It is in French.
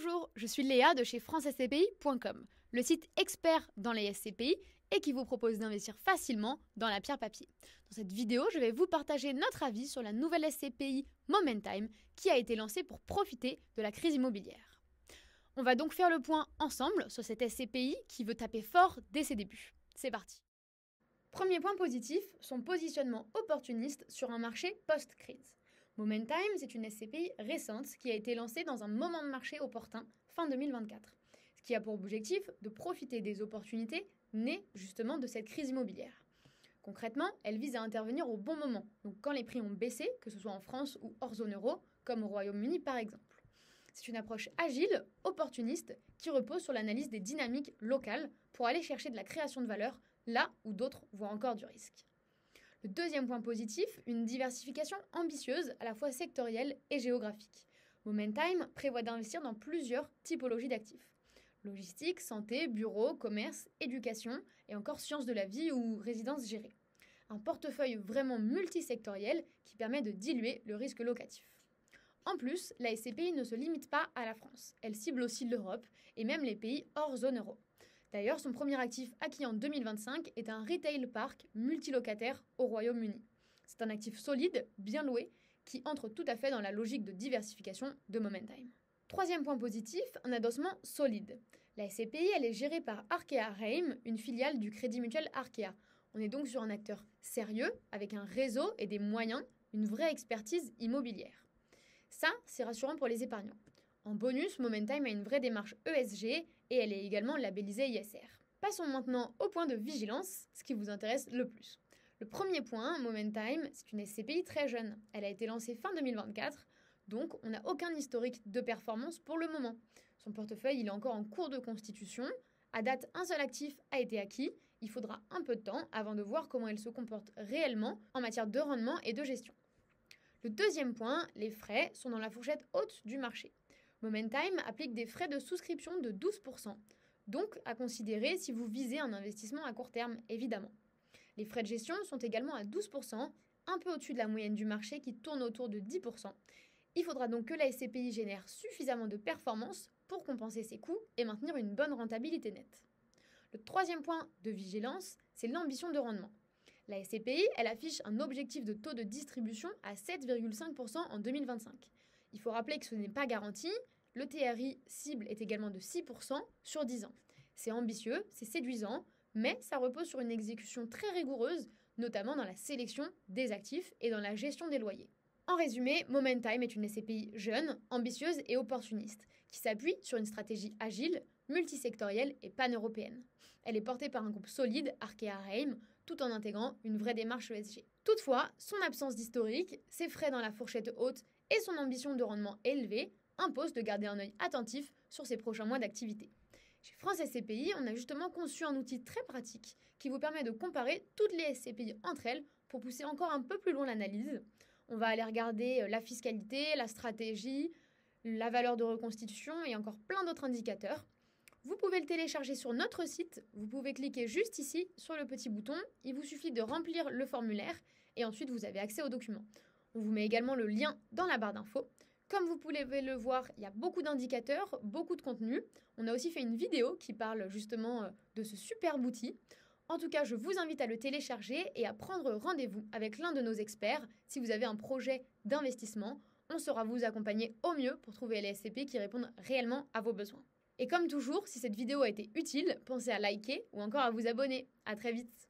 Bonjour, je suis Léa de chez francescpi.com, le site expert dans les SCPI et qui vous propose d'investir facilement dans la pierre papier. Dans cette vidéo, je vais vous partager notre avis sur la nouvelle SCPI Momentime qui a été lancée pour profiter de la crise immobilière. On va donc faire le point ensemble sur cette SCPI qui veut taper fort dès ses débuts. C'est parti. Premier point positif, son positionnement opportuniste sur un marché post-crise. Momentime, c'est une SCPI récente qui a été lancée dans un moment de marché opportun, fin 2024, ce qui a pour objectif de profiter des opportunités nées justement de cette crise immobilière. Concrètement, elle vise à intervenir au bon moment, donc quand les prix ont baissé, que ce soit en France ou hors zone euro, comme au Royaume-Uni par exemple. C'est une approche agile, opportuniste, qui repose sur l'analyse des dynamiques locales pour aller chercher de la création de valeur là où d'autres voient encore du risque. Le deuxième point positif, une diversification ambitieuse à la fois sectorielle et géographique. Momentime prévoit d'investir dans plusieurs typologies d'actifs. Logistique, santé, bureau, commerce, éducation et encore sciences de la vie ou résidences gérées. Un portefeuille vraiment multisectoriel qui permet de diluer le risque locatif. En plus, la SCPI ne se limite pas à la France. Elle cible aussi l'Europe et même les pays hors zone euro. D'ailleurs, son premier actif acquis en 2025 est un retail park multilocataire au Royaume-Uni. C'est un actif solide, bien loué, qui entre tout à fait dans la logique de diversification de Momentime. Troisième point positif, un adossement solide. La SCPI, elle est gérée par Arkea Reim, une filiale du Crédit Mutuel Arkea. On est donc sur un acteur sérieux, avec un réseau et des moyens, une vraie expertise immobilière. Ça, c'est rassurant pour les épargnants. En bonus, Momentime a une vraie démarche ESG et elle est également labellisée ISR. Passons maintenant au point de vigilance, ce qui vous intéresse le plus. Le premier point, Momentime, c'est une SCPI très jeune. Elle a été lancée fin 2024, donc on n'a aucun historique de performance pour le moment. Son portefeuille, il est encore en cours de constitution. À date, un seul actif a été acquis. Il faudra un peu de temps avant de voir comment elle se comporte réellement en matière de rendement et de gestion. Le deuxième point, les frais sont dans la fourchette haute du marché. Momentime applique des frais de souscription de 12%, donc à considérer si vous visez un investissement à court terme, évidemment. Les frais de gestion sont également à 12%, un peu au-dessus de la moyenne du marché qui tourne autour de 10%. Il faudra donc que la SCPI génère suffisamment de performance pour compenser ses coûts et maintenir une bonne rentabilité nette. Le troisième point de vigilance, c'est l'ambition de rendement. La SCPI, elle affiche un objectif de taux de distribution à 7,5% en 2025. Il faut rappeler que ce n'est pas garanti. Le TRI cible est également de 6% sur 10 ans. C'est ambitieux, c'est séduisant, mais ça repose sur une exécution très rigoureuse, notamment dans la sélection des actifs et dans la gestion des loyers. En résumé, Momentime est une SCPI jeune, ambitieuse et opportuniste, qui s'appuie sur une stratégie agile, multisectorielle et pan-européenne. Elle est portée par un groupe solide, Arkea Reim, tout en intégrant une vraie démarche ESG. Toutefois, son absence d'historique, ses frais dans la fourchette haute et son ambition de rendement élevée imposent de garder un œil attentif sur ses prochains mois d'activité. Chez France SCPI, on a justement conçu un outil très pratique qui vous permet de comparer toutes les SCPI entre elles pour pousser encore un peu plus loin l'analyse. On va aller regarder la fiscalité, la stratégie, la valeur de reconstitution et encore plein d'autres indicateurs. Vous pouvez le télécharger sur notre site, vous pouvez cliquer juste ici sur le petit bouton, il vous suffit de remplir le formulaire et ensuite vous avez accès aux documents. On vous met également le lien dans la barre d'infos. Comme vous pouvez le voir, il y a beaucoup d'indicateurs, beaucoup de contenu. On a aussi fait une vidéo qui parle justement de ce superbe outil. En tout cas, je vous invite à le télécharger et à prendre rendez-vous avec l'un de nos experts si vous avez un projet d'investissement. On saura vous accompagner au mieux pour trouver les SCPI qui répondent réellement à vos besoins. Et comme toujours, si cette vidéo a été utile, pensez à liker ou encore à vous abonner. À très vite.